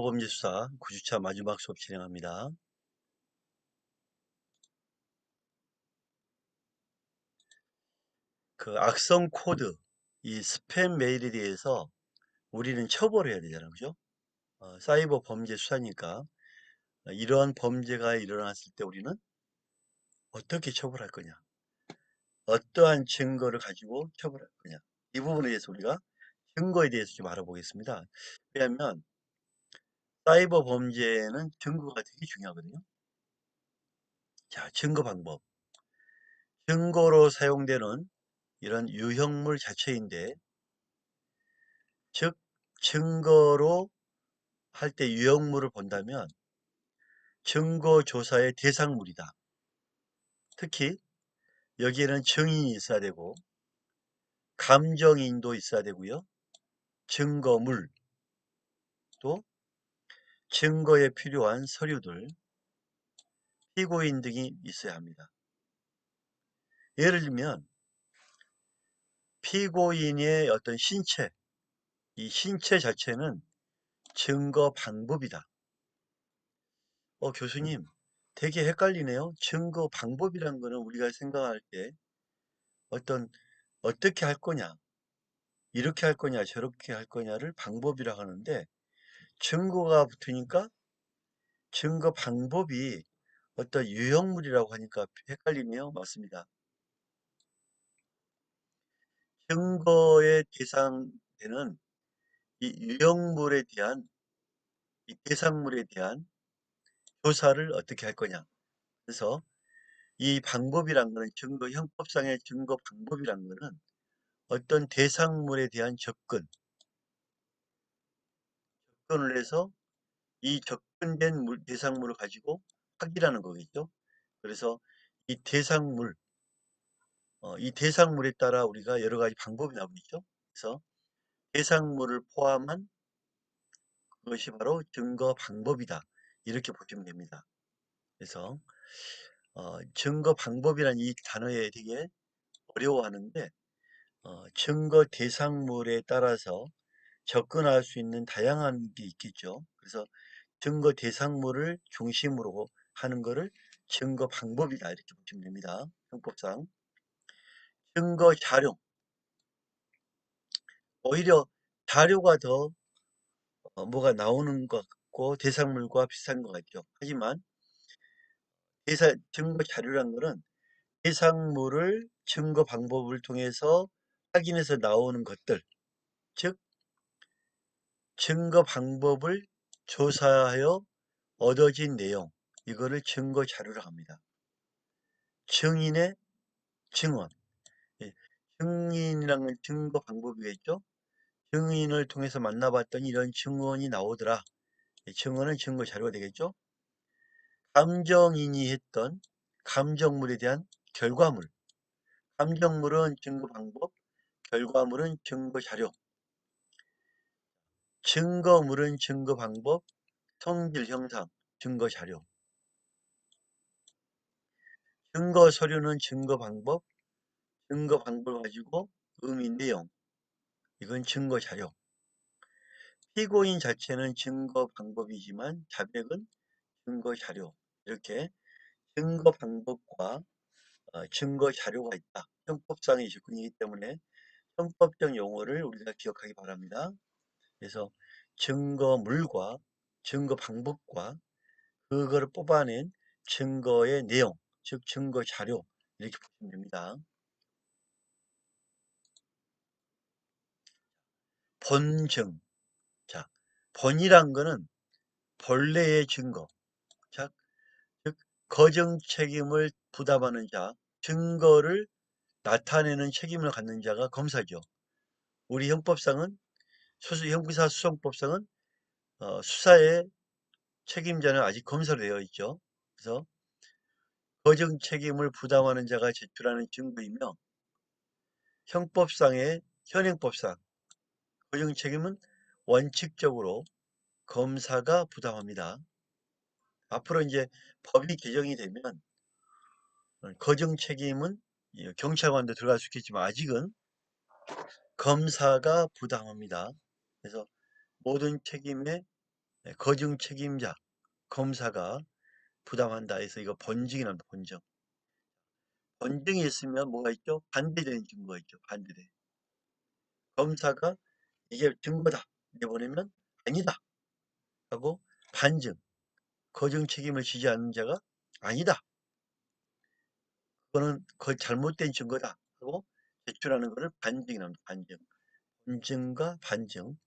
범죄 수사 9주차 마지막 수업 진행합니다. 그 악성 코드, 이 스팸 메일에 대해서 우리는 처벌해야 되잖아요. 그죠? 사이버 범죄 수사니까 이러한 범죄가 일어났을 때 우리는 어떻게 처벌할 거냐? 어떠한 증거를 가지고 처벌할 거냐? 이 부분에 대해서 우리가 증거에 대해서 좀 알아보겠습니다. 왜냐하면 사이버 범죄는 증거가 되게 중요하거든요. 자, 증거 방법. 증거로 사용되는 이런 유형물 자체인데, 즉 증거로 할 때 유형물을 본다면 증거 조사의 대상물이다. 특히 여기에는 증인이 있어야 되고 감정인도 있어야 되고요. 증거물, 또 증거에 필요한 서류들, 피고인 등이 있어야 합니다. 예를 들면 피고인의 어떤 신체, 이 신체 자체는 증거 방법이다. 교수님, 되게 헷갈리네요. 증거 방법이란 거는 우리가 생각할 때 어떤 어떻게 할 거냐, 이렇게 할 거냐, 저렇게 할 거냐를 방법이라 하는데, 증거가 붙으니까 증거 방법이 어떤 유형물이라고 하니까 헷갈리네요. 맞습니다. 증거의 대상되는 이 유형물에 대한, 이 대상물에 대한 조사를 어떻게 할 거냐. 그래서 이 방법이란 거는 증거, 형법상의 증거 방법이란 거는 어떤 대상물에 대한 접근을 해서 이 접근된 대상물을 가지고 확인하는 거겠죠. 그래서 이 대상물, 이 대상물에 따라 우리가 여러 가지 방법이 나오겠죠. 그래서 대상물을 포함한 그것이 바로 증거 방법이다. 이렇게 보시면 됩니다. 그래서 증거 방법이라는 이 단어에 되게 어려워하는데, 증거 대상물에 따라서 접근할 수 있는 다양한 게 있겠죠. 그래서 증거 대상물을 중심으로 하는 것을 증거 방법이다. 이렇게 보시면 됩니다. 형법상. 증거 자료. 오히려 자료가 더 뭐가 나오는 것 같고 대상물과 비슷한 것 같죠. 하지만 증거 자료란 것은 대상물을 증거 방법을 통해서 확인해서 나오는 것들, 즉 증거 방법을 조사하여 얻어진 내용, 이거를 증거 자료라고 합니다. 증인의 증언, 예, 증인이란 건 증거 방법이겠죠. 증인을 통해서 만나봤더니 이런 증언이 나오더라. 증언은 증거 자료가 되겠죠. 감정인이 했던 감정물에 대한 결과물. 감정물은 증거 방법, 결과물은 증거 자료. 증거물은 증거 방법, 성질 형상, 증거 자료. 증거 서류는 증거 방법, 증거 방법을 가지고 의미 내용. 이건 증거 자료. 피고인 자체는 증거 방법이지만 자백은 증거 자료. 이렇게 증거 방법과 증거 자료가 있다. 형법상의 접근이기 때문에 형법적 용어를 우리가 기억하기 바랍니다. 그래서 증거물과 증거 방법과 그거를 뽑아낸 증거의 내용, 즉 증거 자료 이렇게 보시면 됩니다. 본증. 자, 본이란 거는 본래의 증거. 자, 즉 거정 책임을 부담하는 자, 증거를 나타내는 책임을 갖는 자가 검사죠. 우리 형법상은 형사수송법상은 수사의 책임자는 아직 검사로 되어 있죠. 그래서 거정 책임을 부담하는 자가 제출하는 증거이며 형법상의 현행법상 거정 책임은 원칙적으로 검사가 부담합니다. 앞으로 이제 법이 개정이 되면 거정 책임은 경찰관도 들어갈 수 있겠지만 아직은 검사가 부담합니다. 그래서 모든 책임의 거중 책임자, 검사가 부담한다 해서 이거 본증이랍니다. 본증. 본증이 있으면 뭐가 있죠? 반대되는 증거가 있죠. 반대돼. 검사가 이게 증거다 내보내면 아니다 하고 반증, 거중 책임을 지지 않는 자가 아니다. 그거는 거의 잘못된 증거다 하고 제출하는 것을 반증이랍니다. 반증. 본증과 반증.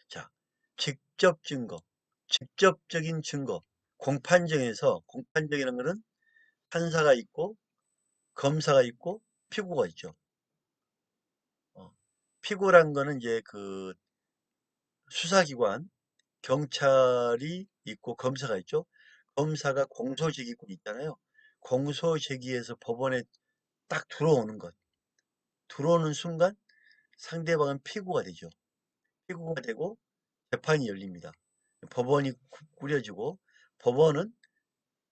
자, 직접 증거, 직접적인 증거. 공판정이라는 것은 판사가 있고 검사가 있고 피고가 있죠. 피고란 거는 이제 그 수사기관, 경찰이 있고 검사가 있죠. 검사가 공소제기권 있잖아요. 공소제기에서 법원에 딱 들어오는 것. 들어오는 순간 상대방은 피고가 되죠. 피고가 되고 재판이 열립니다. 법원이 꾸려지고 법원은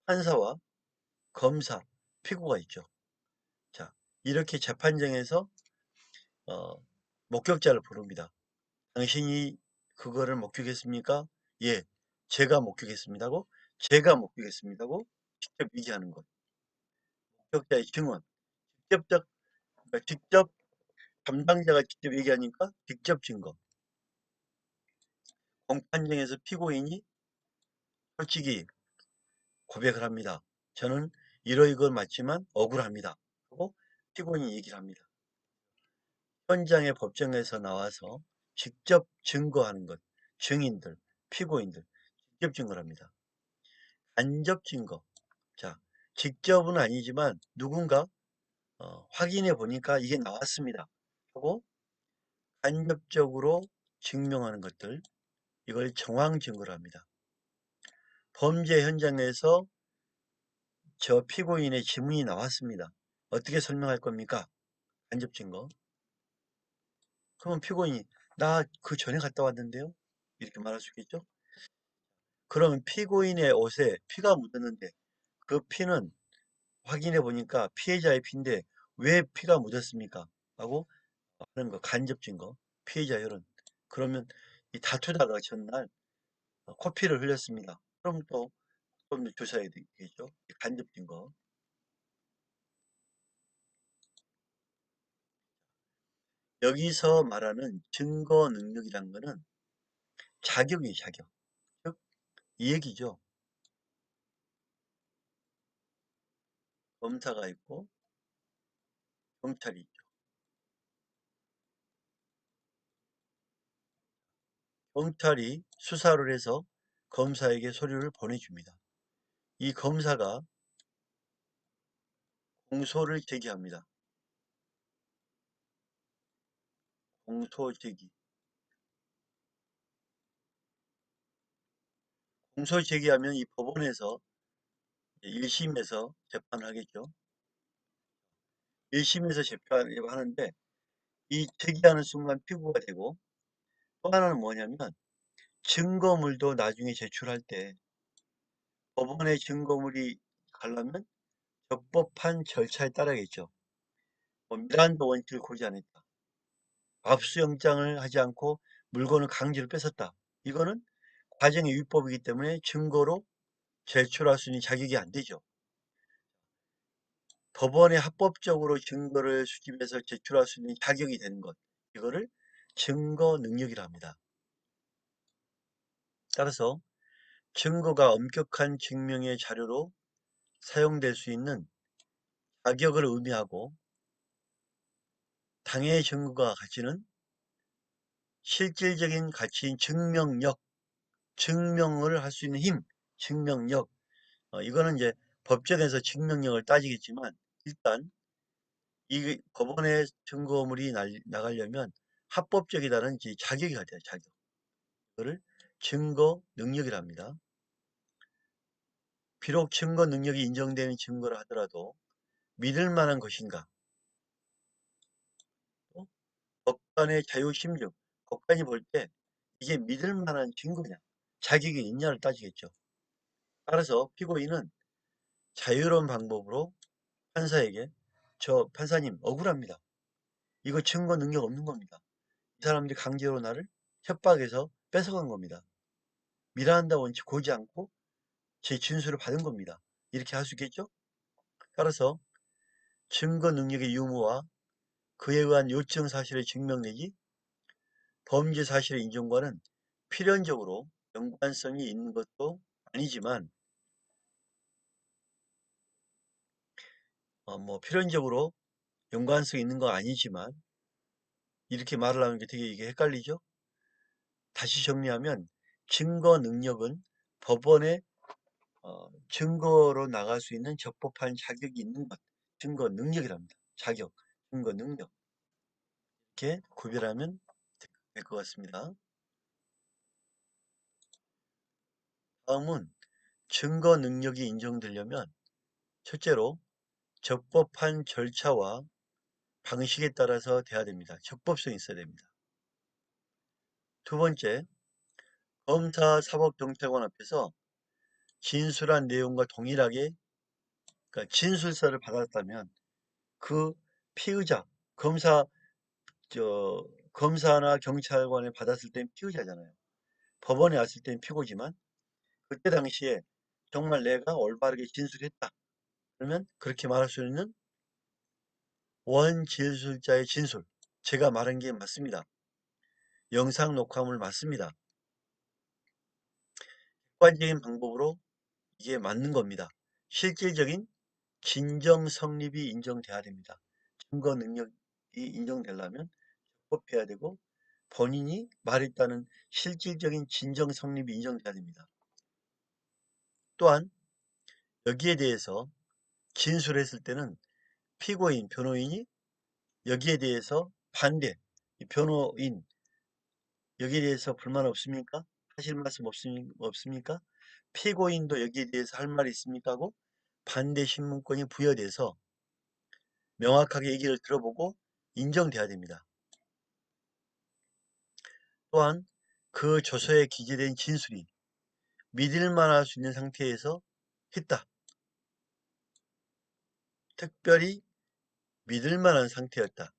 판사와 검사, 피고가 있죠. 자, 이렇게 재판정에서 어, 목격자를 부릅니다. 당신이 그거를 목격했습니까? 예, 제가 목격했습니다고, 제가 목격했습니다고 직접 얘기하는 것. 목격자의 증언, 직접적, 그러니까 직접 담당자가 직접 얘기하니까 직접 증거. 공판정에서 피고인이 솔직히 고백을 합니다. 저는 이러이거 맞지만 억울합니다. 하고 피고인이 얘기를 합니다. 현장의 법정에서 나와서 직접 증거하는 것, 증인들, 피고인들, 직접 증거를 합니다. 간접 증거. 자, 직접은 아니지만 누군가 확인해 보니까 이게 나왔습니다. 하고 간접적으로 증명하는 것들, 이걸 정황 증거를 합니다. 범죄 현장에서 저 피고인의 지문이 나왔습니다. 어떻게 설명할 겁니까? 간접 증거. 그러면 피고인이 나 그 전에 갔다 왔는데요? 이렇게 말할 수 있겠죠? 그러면 피고인의 옷에 피가 묻었는데 그 피는 확인해 보니까 피해자의 피인데 왜 피가 묻었습니까? 하고 하는 거 간접 증거. 피해자 혈흔. 그러면 이 다투다가 전날 코피를 흘렸습니다. 그럼 또 좀 더 조사해야 되겠죠? 간접 증거. 여기서 말하는 증거 능력이란 거는 자격이에요, 자격. 즉, 이 얘기죠. 검사가 있고 경찰이 있죠. 경찰이 수사를 해서 검사에게 서류를 보내줍니다. 이 검사가 공소를 제기합니다. 공소 제기. 공소 제기하면 이 법원에서 1심에서 재판을 하겠죠. 1심에서 재판을 하는데 이 제기하는 순간 피고가 되고 또 하나는 뭐냐면 증거물도 나중에 제출할 때 법원의 증거물이 가려면 적법한 절차에 따라야겠죠. 뭐 미란다 원칙을 고지 않았다. 압수영장을 하지 않고 물건을 강제로 뺏었다. 이거는 과정의 위법이기 때문에 증거로 제출할 수 있는 자격이 안 되죠. 법원에 합법적으로 증거를 수집해서 제출할 수 있는 자격이 되는 것. 이거를 증거 능력이라 합니다. 따라서 증거가 엄격한 증명의 자료로 사용될 수 있는 자격을 의미하고 당해의 증거가 가지는 실질적인 가치인 증명력, 증명을 할 수 있는 힘, 증명력. 이거는 이제 법정에서 증명력을 따지겠지만 일단 이 법원의 증거물이 나가려면 합법적이다는 자격이 가져야 자격. 그거를 증거 능력이라 합니다. 비록 증거 능력이 인정되는 증거라 하더라도 믿을 만한 것인가? 또 법관의 자유심증, 법관이 볼 때 이게 믿을 만한 증거냐, 자격이 있냐를 따지겠죠. 따라서 피고인은 자유로운 방법으로 판사에게 저 판사님 억울합니다. 이거 증거 능력 없는 겁니다. 이 사람들이 강제로 나를 협박해서 뺏어간 겁니다. 미란다 원칙 고지 않고 제 진술을 받은 겁니다. 이렇게 할 수 있겠죠? 따라서 증거 능력의 유무와 그에 의한 요청 사실의 증명 내지 범죄 사실의 인정과는 필연적으로 연관성이 있는 것도 아니지만 뭐 필연적으로 연관성이 있는 거 아니지만 이렇게 말을 하는 게 되게 이게 헷갈리죠? 다시 정리하면 증거 능력은 법원에 증거로 나갈 수 있는 적법한 자격이 있는 것, 증거 능력이랍니다. 자격, 증거 능력 이렇게 구별하면 될 것 같습니다. 다음은 증거 능력이 인정되려면 첫째로 적법한 절차와 방식에 따라서 돼야 됩니다. 적법성이 있어야 됩니다. 두 번째, 검사, 사법, 경찰관 앞에서 진술한 내용과 동일하게 그러니까 진술서를 받았다면 그 피의자, 검사, 검사나 경찰관에 받았을 땐 피의자잖아요. 법원에 왔을 땐 피고지만 그때 당시에 정말 내가 올바르게 진술했다. 그러면 그렇게 말할 수 있는 원진술자의 진술. 제가 말한 게 맞습니다. 영상 녹화물 맞습니다. 객관적인 방법으로 이게 맞는 겁니다. 실질적인 진정 성립이 인정돼야 됩니다. 증거 능력이 인정되려면 적법해야 되고 본인이 말했다는 실질적인 진정 성립이 인정돼야 됩니다. 또한 여기에 대해서 진술했을 때는 피고인, 변호인이 여기에 대해서 반대, 변호인 여기에 대해서 불만 없습니까? 하실 말씀 없습니까? 피고인도 여기에 대해서 할 말이 있습니까? 하고 반대 신문권이 부여돼서 명확하게 얘기를 들어보고 인정돼야 됩니다. 또한 그 조서에 기재된 진술이 믿을만할 수 있는 상태에서 했다. 특별히 믿을만한 상태였다.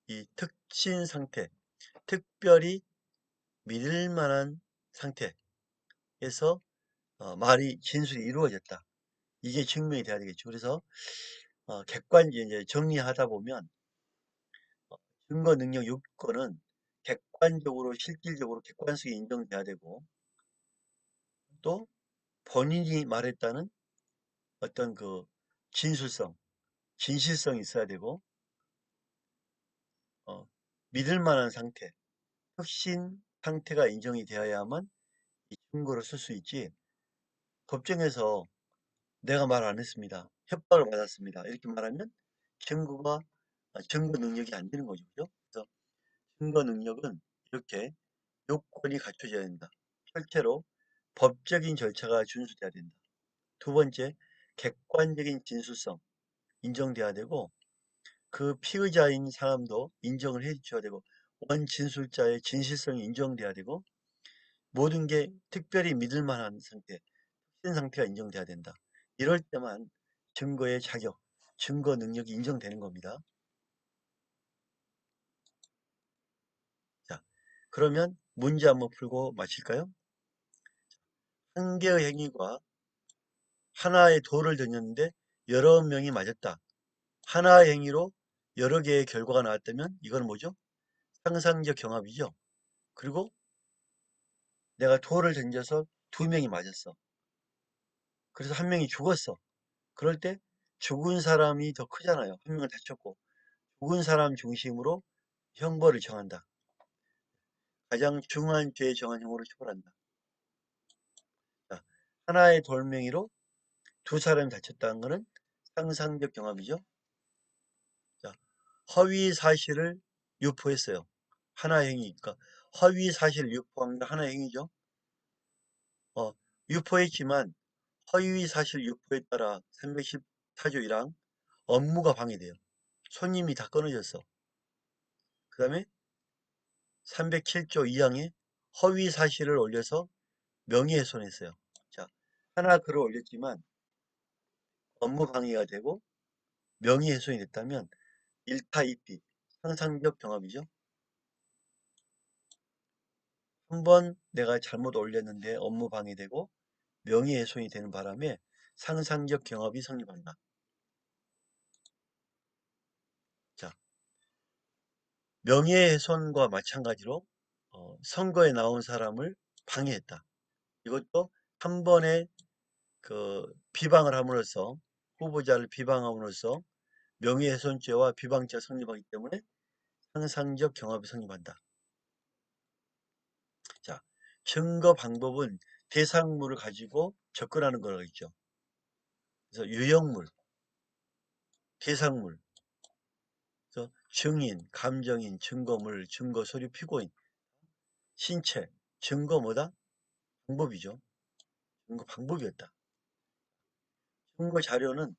이 특신 상태, 특별히 믿을만한 상태에서 말이 진술이 이루어졌다. 이게 증명이 돼야 되겠죠. 그래서 이제 정리하다 보면 증거 능력 요건은 객관적으로 실질적으로 객관성이 인정돼야 되고 또 본인이 말했다는 어떤 그 진술성, 진실성이 있어야 되고 믿을 만한 상태, 혁신 상태가 인정이 되어야만 이 증거를 쓸 수 있지. 법정에서 내가 말 안 했습니다. 협박을 받았습니다. 이렇게 말하면 증거가 증거 능력이 안 되는 거죠. 그죠? 그래서 증거 능력은 이렇게 요건이 갖춰져야 된다. 실제로 법적인 절차가 준수돼야 된다. 두 번째, 객관적인 진술성 인정돼야 되고 그 피의자인 사람도 인정을 해 줘야 되고 원진술자의 진실성이 인정돼야 되고 모든 게 특별히 믿을 만한 상태, 신 상태가 인정돼야 된다. 이럴 때만 증거의 자격, 증거 능력이 인정되는 겁니다. 자, 그러면 문제 한번 풀고 마칠까요? 한 개의 행위가 하나의 돌을 던졌는데 여러 명이 맞았다. 하나의 행위로 여러 개의 결과가 나왔다면 이건 뭐죠? 상상적 경합이죠. 그리고 내가 돌을 던져서 두 명이 맞았어. 그래서 한 명이 죽었어. 그럴 때 죽은 사람이 더 크잖아요. 한 명은 다쳤고. 죽은 사람 중심으로 형벌을 정한다. 가장 중한 죄 정한 형으로 처벌한다. 자, 하나의 돌멩이로 두 사람이 다쳤다는 것은 상상적 경합이죠. 자, 허위 사실을 유포했어요. 하나의 행위니까 허위 사실을 유포한 게 하나의 행위죠. 유포했지만 허위 사실 유포에 따라 314조 1항 업무가 방해돼요. 손님이 다 끊어졌어. 그 다음에 307조 2항에 허위 사실을 올려서 명예훼손했어요. 자, 하나 글을 올렸지만 업무 방해가 되고 명예훼손이 됐다면 1타 2피 상상적 경합이죠. 한번 내가 잘못 올렸는데 업무 방해되고 명예훼손이 되는 바람에 상상적 경합이 성립한다. 자, 명예훼손과 마찬가지로 선거에 나온 사람을 방해했다. 이것도 한 번의 그 비방을 함으로써 후보자를 비방함으로써 명예훼손죄와 비방죄가 성립하기 때문에 상상적 경합이 성립한다. 자, 증거 방법은 대상물을 가지고 접근하는 거라고 있죠. 그래서 유형물, 대상물, 그래서 증인, 감정인, 증거물, 증거 서류 피고인, 신체, 증거 뭐다? 방법이죠. 증거 방법이었다. 증거 자료는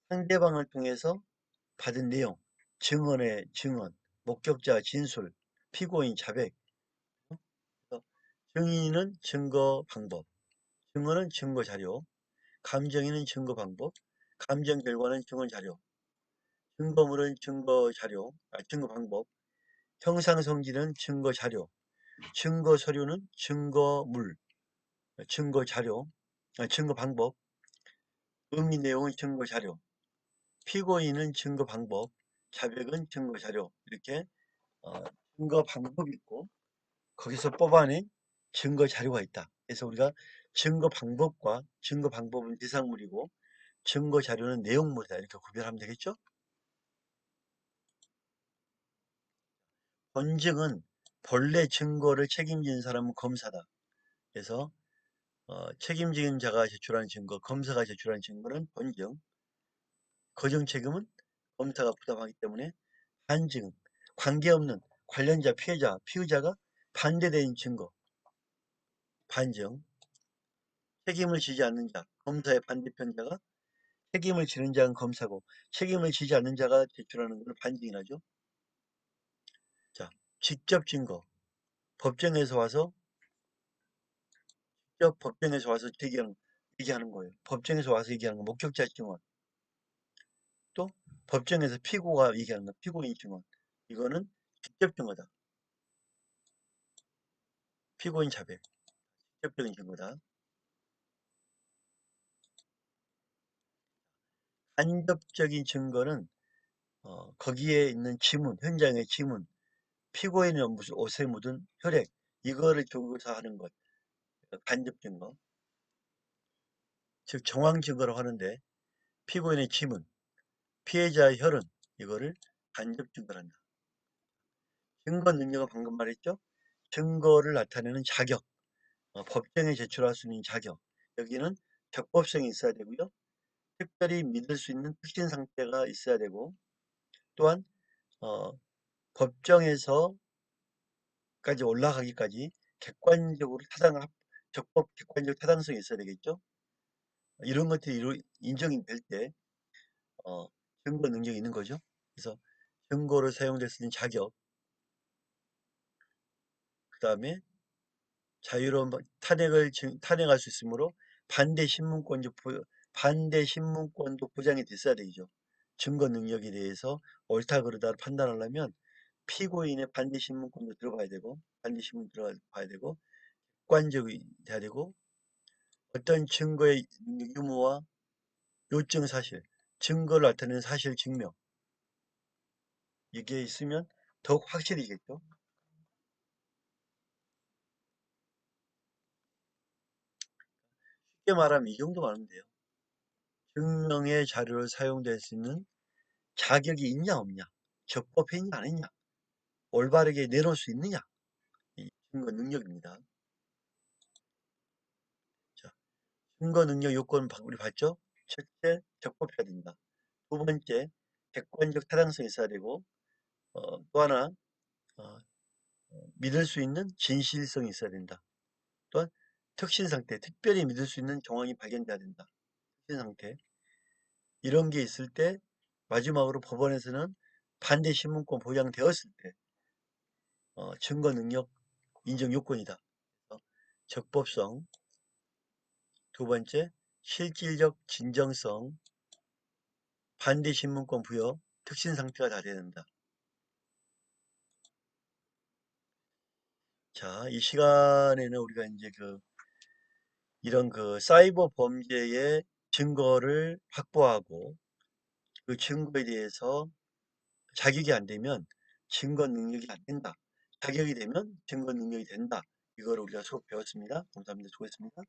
상대방을 통해서 받은 내용, 증언의 증언, 목격자 진술, 피고인 자백, 증인은 증거 방법, 증언은 증거 자료, 감정인은 증거 방법, 감정 결과는 증언 자료, 증거물은 증거 자료, 증거 방법, 형상 성질은 증거 자료, 증거 서류는 증거물, 증거 자료, 증거 방법, 의미 내용은 증거 자료, 피고인은 증거 방법, 자백은 증거 자료, 이렇게 어, 증거 방법이 있고 거기서 뽑아낸 증거 자료가 있다. 그래서 우리가 증거 방법과 증거 방법은 대상물이고 증거 자료는 내용물이다. 이렇게 구별하면 되겠죠? 본증은 본래 증거를 책임지는 사람은 검사다. 그래서 책임지는 자가 제출한 증거, 검사가 제출한 증거는 본증, 거정 책임은 검사가 부담하기 때문에 반증, 관계없는 관련자, 피해자, 피의자가 반대되는 증거, 반증, 책임을 지지 않는 자, 검사의 반대편자가 책임을 지는 자는 검사고 책임을 지지 않는 자가 제출하는 것을 반증이라죠. 자, 직접 증거, 법정에서 와서 직접 법정에서 와서 얘기하는 거예요. 법정에서 와서 얘기하는 거, 목격자 증언. 또 법정에서 피고가 얘기하는 거, 피고인 증언. 이거는 직접 증거다. 피고인 자백, 직접적인 증거다. 간접적인 증거는 거기에 있는 지문, 현장의 지문, 피고인의 무슨 옷에 묻은 혈액, 이거를 조사하는 것, 간접 증거. 즉 정황 증거라고 하는데 피고인의 지문, 피해자의 혈흔, 이거를 간접 증거란다. 증거 능력은 방금 말했죠. 증거를 나타내는 자격, 법정에 제출할 수 있는 자격. 여기는 적법성이 있어야 되고요. 특별히 믿을 수 있는 특신 상태가 있어야 되고 또한 어, 법정에서까지 올라가기까지 객관적으로 적법 객관적 타당성이 있어야 되겠죠. 이런 것들이 인정이 될 때 증거 능력이 있는 거죠. 그래서 증거로 사용될 수 있는 자격, 그 다음에 자유로운 탄핵할 수 있으므로 반대 신문권도 보장이 됐어야 되죠. 증거 능력에 대해서 옳다 그르다를 판단하려면 피고인의 반대 신문권도 들어가야 되고 반대 신문 들어가야 되고 객관적이 돼야 되고 어떤 증거의 유무와 요증 사실, 증거를 나타내는 사실 증명 이게 있으면 더욱 확실해지겠죠. 쉽게 말하면 이 정도만 하면 돼요. 증명의 자료를 사용될 수 있는 자격이 있냐 없냐, 적법했냐 안 했냐, 올바르게 내놓을 수 있느냐, 이 증거 능력입니다. 자, 증거 능력 요건 우리 봤죠? 첫째, 적법해야 된다. 두 번째, 객관적 타당성이 있어야 되고 또 하나 어, 믿을 수 있는 진실성이 있어야 된다. 또한 특신 상태, 특별히 믿을 수 있는 정황이 발견돼야 된다. 특신 상태 이런 게 있을 때 마지막으로 법원에서는 반대 신문권 보장되었을 때 증거 능력 인정 요건이다. 적법성, 두 번째 실질적 진정성, 반대 신문권 부여, 특신 상태가 다 돼야 된다. 자, 이 시간에는 우리가 이제 이런 사이버 범죄의 증거를 확보하고 그 증거에 대해서 자격이 안 되면 증거 능력이 안 된다. 자격이 되면 증거 능력이 된다. 이걸 우리가 수업 배웠습니다. 감사합니다. 수고했습니다.